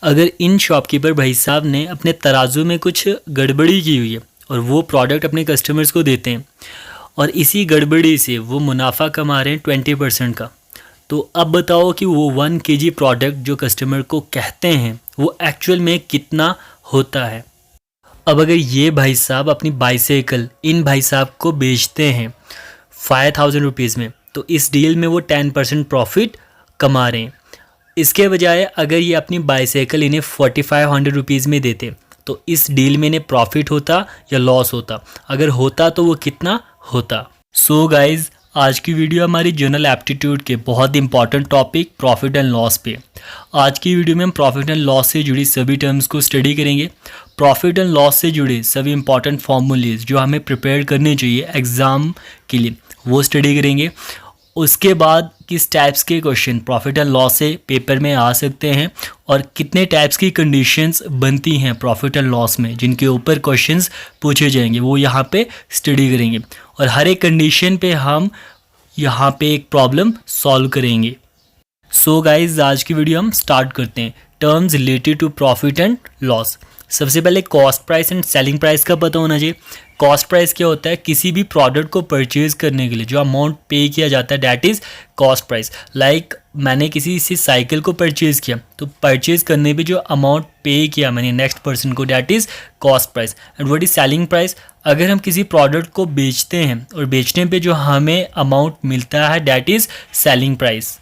अगर इन शॉपकीपर भाई साहब ने अपने तराजू में कुछ गड़बड़ी की हुई है और वो प्रोडक्ट अपने कस्टमर्स को देते हैं और इसी गड़बड़ी से वो मुनाफा कमा रहे हैं 20% का, तो अब बताओ कि वो 1 kg प्रोडक्ट जो कस्टमर को कहते हैं वो एक्चुअल में कितना होता है। अब अगर ये भाई साहब अपनी बाइसाइकिल इन भाई साहब को बेचते हैं 5000 रुपीज़ में, तो इस डील में वो 10% प्रॉफिट कमा रहे हैं। इसके बजाय अगर ये अपनी बाइसाइकिल इन्हें 4500 रुपीज़ में देते तो इस डील में इन्हें प्रॉफिट होता या लॉस होता, अगर होता तो वो कितना होता। सो गाइज, आज की वीडियो हमारी जनरल एप्टीट्यूड के बहुत important topic profit and loss पे। आज की वीडियो में हम प्रॉफिट एंड लॉस से जुड़ी सभी टर्म्स को स्टडी करेंगे। प्रॉफिट एंड लॉस से जुड़े सभी इंपॉर्टेंट फॉर्मूलेज जो हमें प्रिपेयर करने चाहिए एग्ज़ाम के लिए वो स्टडी करेंगे। उसके बाद किस टाइप्स के क्वेश्चन प्रॉफिट एंड लॉस से पेपर में आ सकते हैं और कितने टाइप्स की कंडीशंस बनती हैं प्रॉफिट एंड लॉस में जिनके ऊपर क्वेश्चंस पूछे जाएंगे, वो यहाँ पे स्टडी करेंगे और हर एक कंडीशन पे हम यहाँ पे एक प्रॉब्लम सॉल्व करेंगे। सो गाइज, आज की वीडियो हम स्टार्ट करते हैं। Terms related to profit and loss. सबसे पहले cost price and selling price का पता होना चाहिए। कॉस्ट प्राइस क्या होता है? किसी भी प्रोडक्ट को परचेज करने के लिए जो अमाउंट पे किया जाता है, that is cost price. Like मैंने किसी से साइकिल को परचेज किया तो परचेज करने पे जो अमाउंट पे किया मैंने नेक्स्ट पर्सन को, that is cost price. And what is selling price? अगर हम किसी प्रोडक्ट को बेचते हैं और बेचने पे जो हमें अमाउंट मिलता है, that is selling price.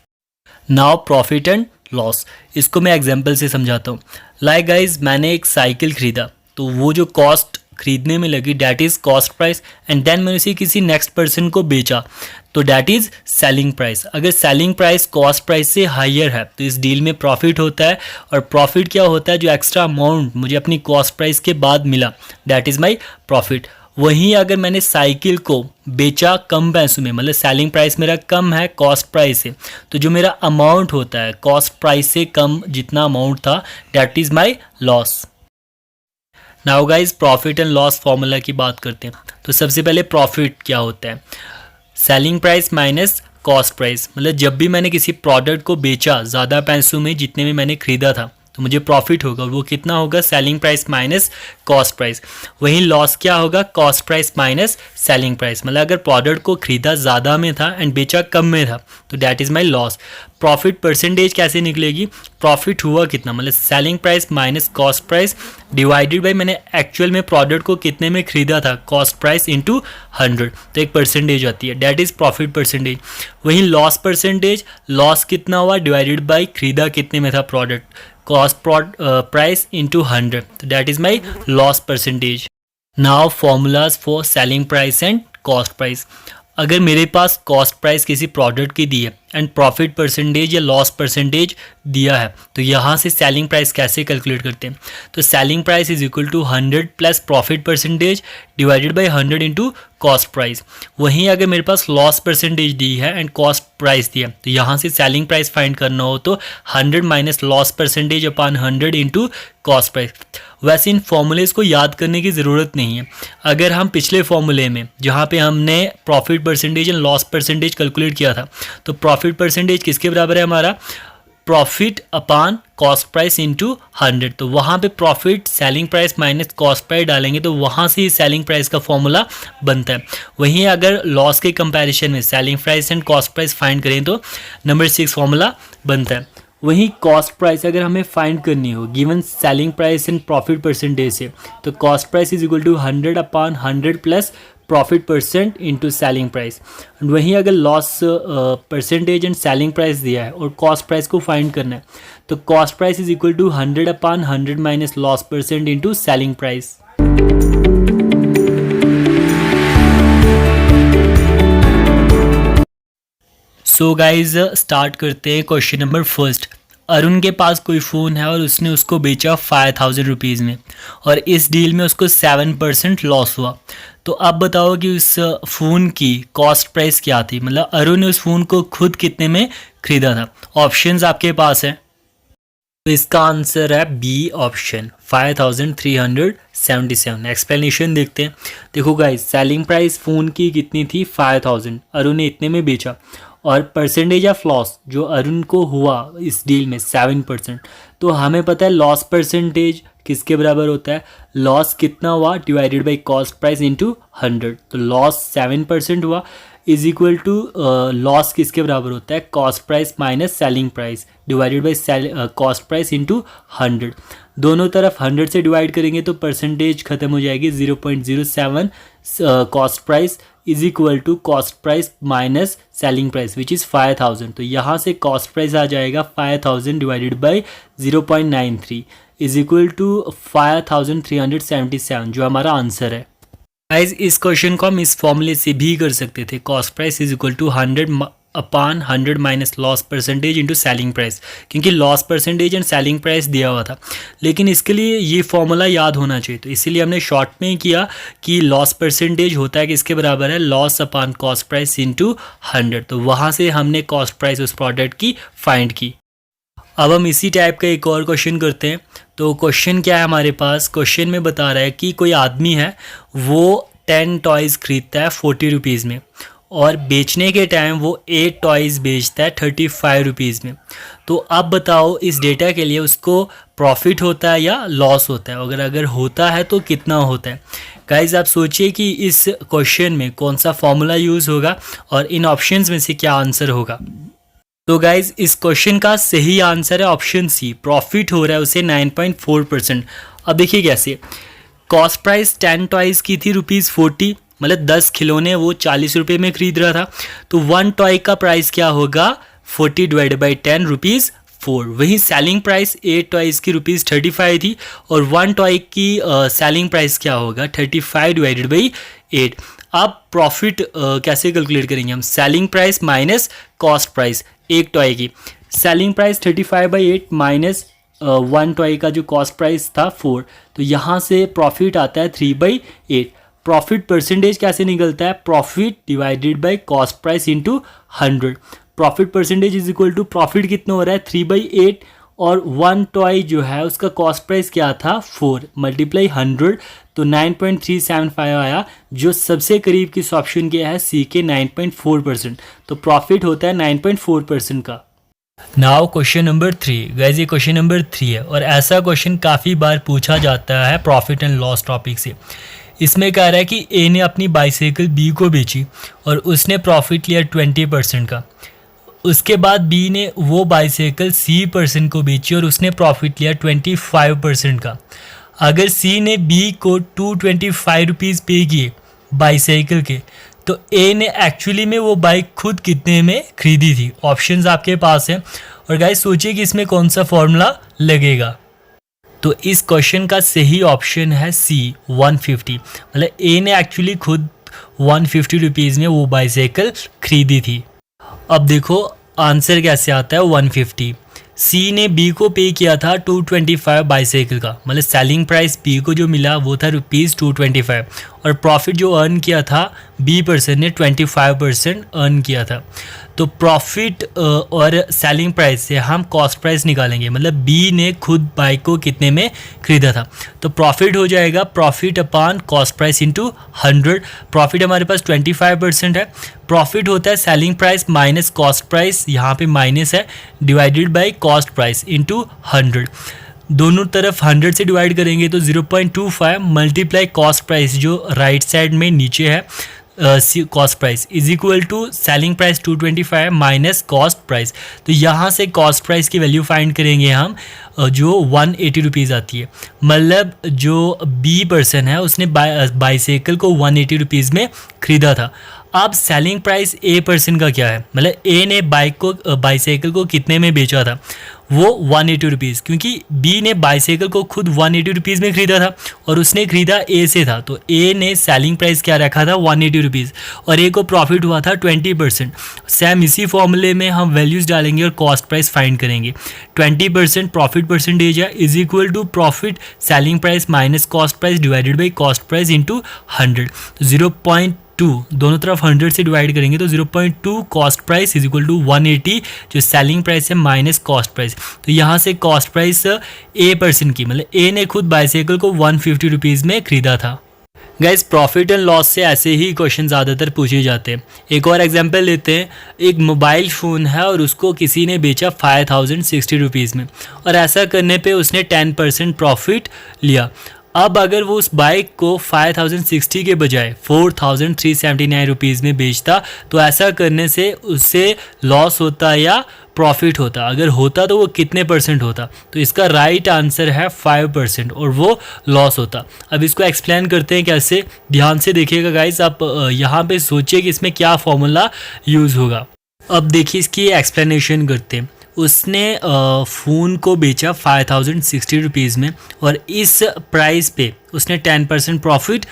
Now profit and loss, इसको मैं एग्जांपल से समझाता हूँ। लाइक गाइज, मैंने एक साइकिल ख़रीदा तो वो जो कॉस्ट खरीदने में लगी, that is cost price. And then मैंने उसे किसी नेक्स्ट पर्सन को बेचा तो डैट इज़ सेलिंग प्राइस। अगर सेलिंग प्राइस कॉस्ट प्राइस से हायर है तो इस डील में प्रॉफिट होता है। और प्रॉफिट क्या होता है? जो एक्स्ट्रा अमाउंट मुझे अपनी कॉस्ट प्राइस के बाद मिला, डैट इज़ माई प्रॉफिट। वहीं अगर मैंने साइकिल को बेचा कम पैसों में, मतलब सेलिंग प्राइस मेरा कम है कॉस्ट प्राइस से, तो जो मेरा अमाउंट होता है कॉस्ट प्राइस से कम जितना अमाउंट था, that is my loss. Now guys, profit and loss formula की बात करते हैं। तो सबसे पहले प्रॉफिट क्या होता है? Selling price minus cost price. मतलब जब भी मैंने किसी प्रोडक्ट को बेचा ज़्यादा पैसों में जितने में मैंने ख़रीदा था तो मुझे प्रॉफिट होगा, वो कितना होगा? Selling price minus cost price. वहीं लॉस क्या होगा? Cost price minus selling price. मतलब अगर प्रोडक्ट को ख़रीदा ज़्यादा में था एंड बेचा कम में था तो that is my loss. Profit percentage कैसे निकलेगी? प्रॉफिट हुआ कितना, मतलब selling price minus cost price divided by मैंने एक्चुअल में प्रोडक्ट को कितने में ख़रीदा था, कॉस्ट प्राइस इंटू 100, तो एक परसेंटेज आती है, डैट इज़ प्रॉफिट परसेंटेज। वहीं लॉस परसेंटेज, लॉस कितना हुआ डिवाइडेड बाई ख़रीदा कितने में था प्रोडक्ट, कॉस्ट प्राइस इंटू 100, तो that is my loss percentage. Now formulas for selling price and cost price. अगर मेरे पास कॉस्ट प्राइस किसी प्रोडक्ट की दी है एंड प्रॉफिट परसेंटेज या लॉस परसेंटेज दिया है तो यहाँ से सेलिंग प्राइस कैसे कैलकुलेट करते हैं? तो selling price is equal to 100 plus profit percentage divided by 100 into cost price. वहीं अगर मेरे पास लॉस परसेंटेज दी है एंड कॉस्ट प्राइस दिया तो यहाँ से सेलिंग प्राइस फाइंड करना हो तो 100 minus loss percentage upon 100 into cost price. वैसे इन फॉर्मूलेज को याद करने की ज़रूरत नहीं है। अगर हम पिछले फॉर्मूले में जहाँ पे हमने profit percentage and loss percentage calculate किया था तो प्रॉफिट परसेंटेज किसके बराबर है हमारा? Profit upon cost price into 100, तो वहाँ पे profit selling price minus cost price डालेंगे तो वहाँ से ही सेलिंग प्राइस का फॉर्मूला बनता है। वहीं अगर लॉस के कंपैरिजन में selling price and cost price find करें तो नंबर 6 फॉर्मूला बनता है। वहीं कॉस्ट प्राइस अगर हमें फाइंड करनी हो given selling price and profit percentage से तो cost price is equal to 100 upon 100 plus profit percent into selling price. वहीं अगर loss percentage and selling price दिया है और कॉस्ट प्राइस को फाइंड करना है तो cost price is equal to 100 upon 100 minus loss percent into selling price. So guys, start करते हैं क्वेश्चन नंबर फर्स्ट। अरुण के पास कोई फ़ोन है और उसने उसको बेचा 5000 रुपीज़ में और इस डील में उसको 7% लॉस हुआ। तो अब बताओ कि उस फ़ोन की कॉस्ट प्राइस क्या थी? मतलब अरुण ने उस फ़ोन को खुद कितने में ख़रीदा था? ऑप्शंस आपके पास है तो इसका आंसर है बी ऑप्शन 5377। एक्सप्लेनेशन देखते हैं। देखो गाइज, सेलिंग प्राइस फ़ोन की कितनी थी? 5000। अरुण ने इतने में बेचा और परसेंटेज ऑफ लॉस जो अरुण को हुआ इस डील में 7%, तो हमें पता है लॉस परसेंटेज किसके बराबर होता है, लॉस कितना हुआ divided by cost price into 100। तो लॉस 7% हुआ इज इक्वल टू लॉस किसके बराबर होता है, cost price minus selling price divided by cost price into 100। दोनों तरफ 100 से डिवाइड करेंगे तो परसेंटेज खत्म हो जाएगी 0.07 cost price is equal to cost price minus selling price which is 5000। तो यहाँ से कॉस्ट प्राइस आ जाएगा 5000 divided by 0.93 is equal to 5377 जो हमारा आंसर है। गाइस इस क्वेश्चन को हम इस फॉर्मूले से भी कर सकते थे, cost price is equal to 100/100 minus loss percentage into selling price, क्योंकि loss percentage and selling price दिया हुआ था। लेकिन इसके लिए ये फॉर्मूला याद होना चाहिए, तो इसीलिए हमने शॉर्ट में ही किया कि लॉस परसेंटेज होता है किसके बराबर है, loss upon cost price into 100। तो वहाँ से हमने कॉस्ट प्राइस उस प्रोडक्ट की फाइंड की। अब हम इसी टाइप का एक और क्वेश्चन करते हैं। तो क्वेश्चन क्या है हमारे पास, क्वेश्चन में बता रहा है कि कोई आदमी है वो 10 टॉयज़ खरीदता है 40 रुपीज़ में और बेचने के टाइम वो 8 टॉयज़ बेचता है 35 रुपीज़ में। तो अब बताओ इस डेटा के लिए उसको प्रॉफिट होता है या लॉस होता है, अगर होता है तो कितना होता है। गाइज आप सोचिए कि इस क्वेश्चन में कौन सा फॉर्मूला यूज़ होगा और इन ऑप्शंस में से क्या आंसर होगा। तो गाइज इस क्वेश्चन का सही आंसर है ऑप्शन सी, प्रॉफिट हो रहा है उसे 9.4%। अब देखिए कैसे, कॉस्ट प्राइस 10 टॉयज़ की थी ₹40, मतलब 10 खिलौने वो 40 रुपये में खरीद रहा था। तो 1 टॉय का प्राइस क्या होगा, 40 डिवाइडेड बाई 10 ₹4। वहीं सेलिंग प्राइस 8 टॉयज़ की ₹35 थी और 1 टॉय की सेलिंग प्राइस क्या होगा, 35 डिवाइडेड बाई 8। अब प्रॉफिट कैसे कैलकुलेट करेंगे हम, selling price minus cost price एक टॉय की। सेलिंग प्राइस 35/8 माइनस 1 टॉय का जो कॉस्ट प्राइस था 4, तो यहाँ से प्रॉफिट आता है 3/8। प्रॉफिट परसेंटेज कैसे निकलता है, profit divided by cost price into 100। Profit percentage is equal to profit कितना हो रहा है 3/8 और 1 टॉय जो है उसका कॉस्ट प्राइस क्या था 4 मल्टीप्लाई 100, तो 9.375 आया, जो सबसे करीब किस ऑप्शन के है, सी के 9.4%। तो प्रॉफिट होता है 9.4% का। Now question number 3। गाइस ये क्वेश्चन नंबर 3 है और ऐसा क्वेश्चन काफ़ी बार पूछा जाता है प्रॉफिट एंड लॉस टॉपिक से। इसमें कह रहा है कि ए ने अपनी बाईसाइकिल बी को बेची और उसने प्रॉफिट लिया 20% का। उसके बाद बी ने वो बाईसाइकिल सी पर्सन को बेची और उसने प्रॉफिट लिया 25% का। अगर सी ने बी को 225 रुपीज़ पे किए बाईसाइकिल के, तो ए ने एक्चुअली में वो बाइक खुद कितने में खरीदी थी। ऑप्शंस आपके पास हैं और गाइस सोचिए कि इसमें कौन सा फॉर्मूला लगेगा। तो इस क्वेश्चन का सही ऑप्शन है सी 150, मतलब ए ने एक्चुअली खुद 150 रुपीज़ में वो बाईसाइकिल खरीदी थी। अब देखो आंसर कैसे आता है 150। सी ने बी को पे किया था 225 बाईसाइकिल का, मतलब सेलिंग प्राइस बी को जो मिला वो था ₹225 और प्रॉफिट जो अर्न किया था बी पर्सन ने 25% अर्न किया था। तो प्रॉफिट और सेलिंग प्राइस से हम कॉस्ट प्राइस निकालेंगे, मतलब बी ने खुद बाइक को कितने में खरीदा था। तो प्रॉफिट हो जाएगा profit upon cost price into 100। Profit हमारे पास 25% है, प्रॉफिट होता है selling price minus cost price, यहाँ पे माइनस है, divided by cost price into 100। दोनों तरफ 100 से डिवाइड करेंगे तो 0.25 मल्टीप्लाई कॉस्ट प्राइस जो राइट साइड में नीचे है cost price is equal to selling price 225 minus cost price. तो यहाँ से कॉस्ट प्राइस की वैल्यू फाइंड करेंगे हम जो 180 रुपीज़ आती है, मतलब जो बी पर्सन है उसने बाईसाइकिल को 180 रुपीज़ में ख़रीदा था। अब सेलिंग प्राइस ए पर्सन का क्या है, मतलब ए ने बाईसाइकिल को कितने में बेचा था, वो 180 रुपीज़, क्योंकि बी ने बाईसाइकिल को खुद 180 रुपीज़ में ख़रीदा था और उसने ख़रीदा ए से था, तो ए ने सेलिंग प्राइस क्या रखा था 180 रुपीज़ और ए को प्रॉफिट हुआ था 20%। सेम इसी फॉर्मूले में हम वैल्यूज़ डालेंगे और कॉस्ट प्राइस फाइंड करेंगे। 20% प्रॉफिट परसेंटेज है is equal to profit selling price minus cost price divided by cost price into 100। 0.2 दोनों तरफ 100 से डिवाइड करेंगे तो 0.2 cost price is equal to 180 जो सेलिंग प्राइस है माइनस कॉस्ट प्राइस। तो यहाँ से कॉस्ट प्राइस ए पर्सन की, मतलब ए ने खुद बाईसाइकिल को 150 रुपीज़ में खरीदा था। गाइस प्रॉफिट एंड लॉस से ऐसे ही क्वेश्चन ज़्यादातर पूछे जाते हैं। एक और एग्जांपल लेते हैं। एक मोबाइल फ़ोन है और उसको किसी ने बेचा 5060 रुपीज़ में, और ऐसा करने पे उसने 10% प्रॉफिट लिया। अब अगर वो उस बाइक को 5060 के बजाय 4379 रुपीज़ में बेचता, तो ऐसा करने से उससे लॉस होता या प्रॉफिट होता? अगर होता तो वो कितने परसेंट होता? तो इसका राइट आंसर है 5%, और वो लॉस होता। अब इसको एक्सप्लेन करते हैं कैसे, ध्यान से देखिएगा गाइस। आप यहाँ पे सोचिए कि इसमें क्या फॉर्मूला यूज़ होगा। अब देखिए इसकी एक्सप्लेनेशन करते हैं। उसने फ़ोन को बेचा 5060 रुपीज़ में, और इस प्राइस पे उसने 10% प्रॉफिट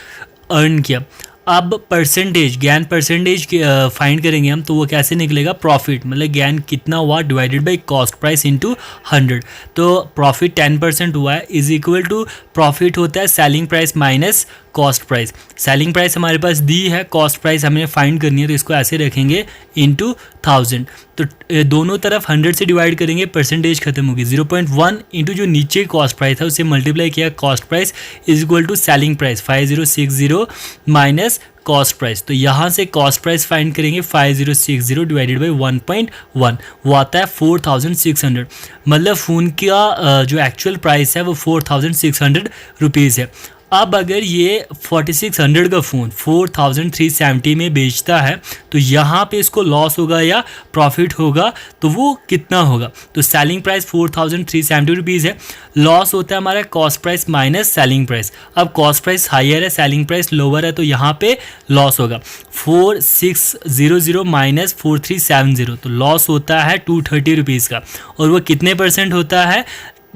अर्न किया। अब परसेंटेज, ज्ञान परसेंटेज फाइंड करेंगे हम, तो वो कैसे निकलेगा? प्रॉफिट मतलब ज्ञान कितना हुआ divided by cost price into 100। तो प्रॉफिट 10% हुआ है इज इक्वल टू प्रॉफिट होता है selling price minus cost price. Selling price हमारे पास दी है, कॉस्ट प्राइस हमें फाइंड करनी है, तो इसको ऐसे रखेंगे इंटू 1000। तो दोनों तरफ 100 से डिवाइड करेंगे, परसेंटेज खत्म होगी। 0.1 इंटू जो नीचे कॉस्ट प्राइस है उसे मल्टीप्लाई किया, cost price is equal to selling price 5060 minus cost price. तो यहाँ से कॉस्ट प्राइस फाइंड करेंगे 5060 डिवाइडेड बाई 1.1, वो आता है 4600। मतलब फ़ोन का जो एक्चुअल प्राइस है वो 4600 रुपीज़ है। अब अगर ये 4600 का फ़ोन 4370 में बेचता है, तो यहाँ पे इसको लॉस होगा या प्रॉफिट होगा? तो वो कितना होगा? तो सेलिंग प्राइस 4370 रुपीज़ है, लॉस होता है हमारा cost price minus selling price. अब कॉस्ट प्राइस हायर है, सेलिंग प्राइस लोअर है, तो यहाँ पे लॉस होगा 4600 माइनस 4370, तो लॉस होता है 230 रुपीज़ का। और वो कितने परसेंट होता है?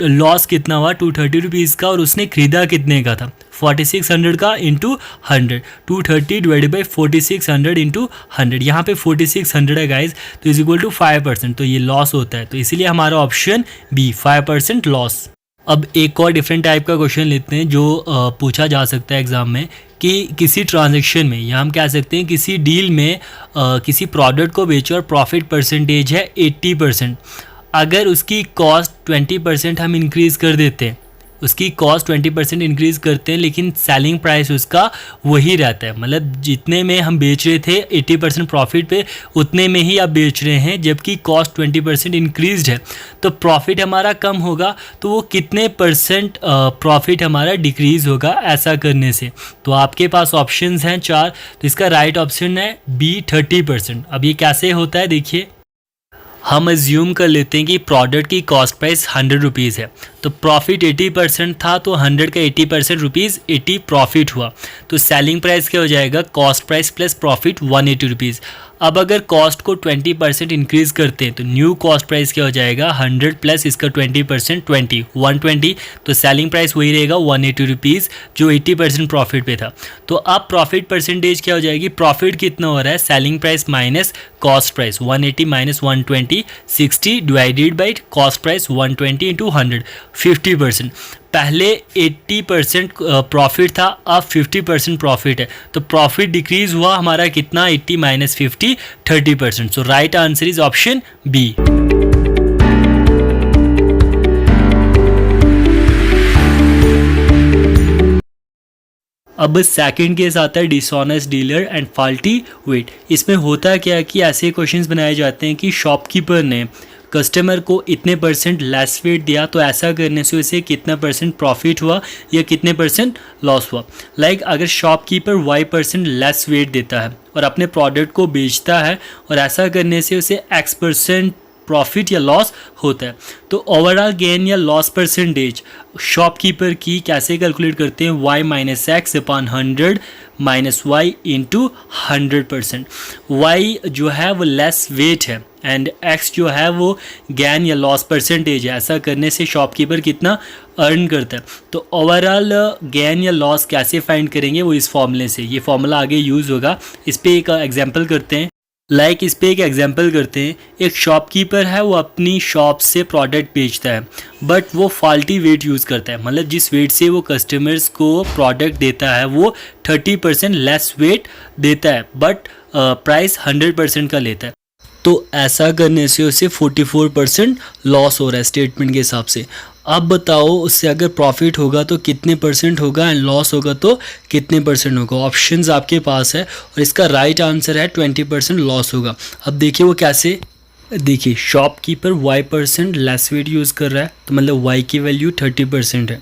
लॉस कितना हुआ? 230 रुपीज़ का। और उसने ख़रीदा कितने का था? 4600 का इंटू 100, 230 डिवाइडेड बाई 4600 इंटू 100। यहाँ पे 4600 है गाइज, तो इज इक्वल टू 5%, तो ये लॉस होता है। तो इसीलिए हमारा ऑप्शन बी 5% लॉस। अब एक और डिफरेंट टाइप का क्वेश्चन लेते हैं जो पूछा जा सकता है एग्ज़ाम में, कि किसी ट्रांजैक्शन में, या हम कह सकते हैं किसी डील में किसी प्रोडक्ट को बेचो और प्रॉफिट परसेंटेज है 80%। अगर उसकी कॉस्ट 20% हम इंक्रीज़ कर देते हैं, उसकी कॉस्ट 20% इंक्रीज़ करते हैं, लेकिन सेलिंग प्राइस उसका वही रहता है। मतलब जितने में हम बेच रहे थे 80% प्रॉफिट पे, उतने में ही आप बेच रहे हैं, जबकि कॉस्ट 20% इंक्रीज़ड है, तो प्रॉफिट हमारा कम होगा। तो वो कितने परसेंट प्रॉफिट हमारा डिक्रीज़ होगा ऐसा करने से? तो आपके पास ऑप्शंस हैं 4, तो इसका राइट ऑप्शन है बी 30%। अब ये कैसे होता है देखिए। हम अज्यूम कर लेते हैं कि प्रोडक्ट की कॉस्ट प्राइस 100 रुपीज़ है, तो प्रॉफिट 80% था, तो 100 का 80% रुपीज़ 80 प्रॉफिट हुआ। तो सेलिंग प्राइस क्या हो जाएगा? Cost price plus profit 180 rupees. अब अगर कॉस्ट को 20% इंक्रीज़ करते हैं, तो न्यू कॉस्ट प्राइस क्या हो जाएगा? 100 प्लस इसका 20% 20, 120। तो सेलिंग प्राइस वही रहेगा 180 रुपीज़, जो 80% प्रॉफिट पे था। तो अब प्रॉफिट परसेंटेज क्या हो जाएगी? प्रॉफिट कितना हो रहा है? Selling price minus cost price 180 minus 120, 60 divided by cost price 120 into 100, 50%। पहले 80% प्रॉफिट था, अब 50% प्रॉफिट है, तो प्रॉफिट डिक्रीज हुआ हमारा कितना? 80 minus 50, 30%। So right answer is option B. अब सेकंड केस आता है dishonest dealer and faulty weight. इसमें होता क्या है कि ऐसे क्वेश्चंस बनाए जाते हैं कि शॉपकीपर ने कस्टमर को इतने परसेंट लेस वेट दिया, तो ऐसा करने से उसे कितना परसेंट प्रॉफिट हुआ या कितने परसेंट लॉस हुआ। लाइक अगर शॉपकीपर y% लेस वेट देता है और अपने प्रोडक्ट को बेचता है, और ऐसा करने से उसे x% प्रॉफिट या लॉस होता है, तो ओवरऑल गेन या लॉस परसेंटेज शॉपकीपर की कैसे कैलकुलेट करते हैं? y minus X upon 100 minus Y into 100%। y जो है वो लेस वेट है एंड x जो है वो गेन या लॉस परसेंटेज है। ऐसा करने से शॉपकीपर कितना अर्न करता है। तो ओवरऑल गेन या लॉस कैसे फाइंड करेंगे? वो इस फॉर्मूले से, ये फॉर्मूला आगे यूज़ होगा। इस पर एक एग्जाम्पल करते हैं। इस पे एक एग्जांपल करते हैं। एक शॉपकीपर है, वो अपनी शॉप से प्रोडक्ट बेचता है, बट वो फॉल्टी वेट यूज़ करता है। मतलब जिस वेट से वो कस्टमर्स को प्रोडक्ट देता है वो 30% लेस वेट देता है, बट प्राइस 100% का लेता है। तो ऐसा करने से उसे 44% लॉस हो रहा है स्टेटमेंट के हिसाब से। अब बताओ उससे अगर प्रॉफिट होगा तो कितने परसेंट होगा एंड लॉस होगा तो कितने परसेंट होगा। ऑप्शंस आपके पास है और इसका राइट आंसर है 20% लॉस होगा। अब देखिए वो कैसे, देखिए shopkeeper y% less weight use कर रहा है, तो मतलब y की वैल्यू 30% है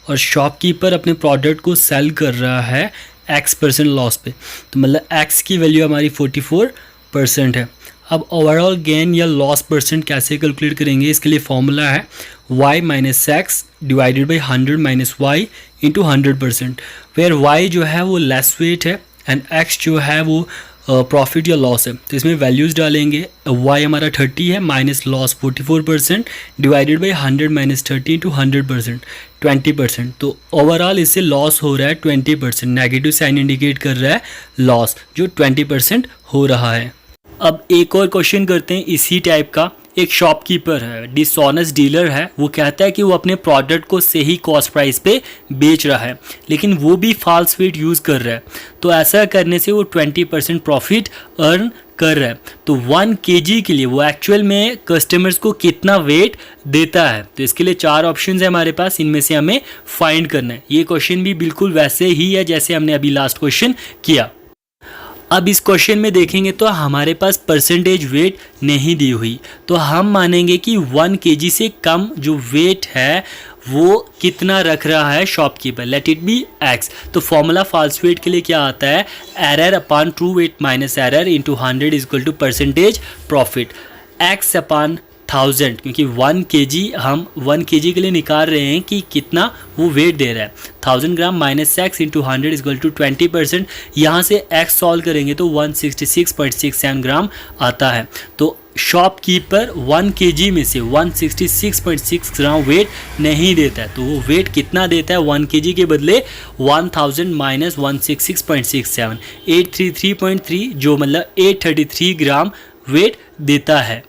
और शॉपकीपर अपने प्रोडक्ट को सेल कर रहा है x% लॉस पे, तो मतलब x की वैल्यू हमारी 44% है। अब ओवरऑल गेन या लॉस परसेंट कैसे कैलकुलेट करेंगे, इसके लिए फॉर्मूला है y minus X divided by 100 minus Y into 100%, where y जो है वो लेस वेट है एंड x जो है वो प्रॉफिट या लॉस है। तो इसमें वैल्यूज़ डालेंगे, y हमारा 30 है minus loss 44% divided by 100 minus 30 into 100% 20%, तो ओवरऑल इससे लॉस हो रहा है 20%, नेगेटिव साइन इंडिकेट कर रहा है लॉस जो 20% हो रहा है। अब एक और क्वेश्चन करते हैं इसी टाइप का। एक शॉपकीपर है, डिसऑनेस्ट डीलर है, वो कहता है कि वो अपने प्रोडक्ट को सही कॉस्ट प्राइस पे बेच रहा है लेकिन वो भी फॉल्स वेट यूज़ कर रहा है, तो ऐसा करने से वो 20% प्रॉफिट अर्न कर रहा है। तो 1 kg के लिए वो एक्चुअल में कस्टमर्स को कितना वेट देता है, तो इसके लिए 4 ऑप्शंस है हमारे पास, इनमें से हमें फाइंड करना है। ये क्वेश्चन भी बिल्कुल वैसे ही है जैसे हमने अभी लास्ट क्वेश्चन किया। अब इस क्वेश्चन में देखेंगे तो हमारे पास परसेंटेज वेट नहीं दी हुई, तो हम मानेंगे कि 1 kg से कम जो वेट है वो कितना रख रहा है shopkeeper, let it be x। तो फॉर्मूला फॉल्स वेट के लिए क्या आता है, error upon true weight minus error into 100 is equal to percentage profit, x upon 1000, क्योंकि 1 kg हम 1 kg के लिए निकाल रहे हैं कि कितना वो वेट दे रहा है। 1000 gram minus x into 100 is equal to 20%, यहाँ से x सॉल्व करेंगे तो 166.67 ग्राम आता है। तो शॉपकीपर 1 kg में से 166.6 ग्राम वेट नहीं देता है, तो वो वेट कितना देता है 1 kg के बदले 1000 माइनस 166.67 833.3, जो मतलब 833 ग्राम वेट देता है।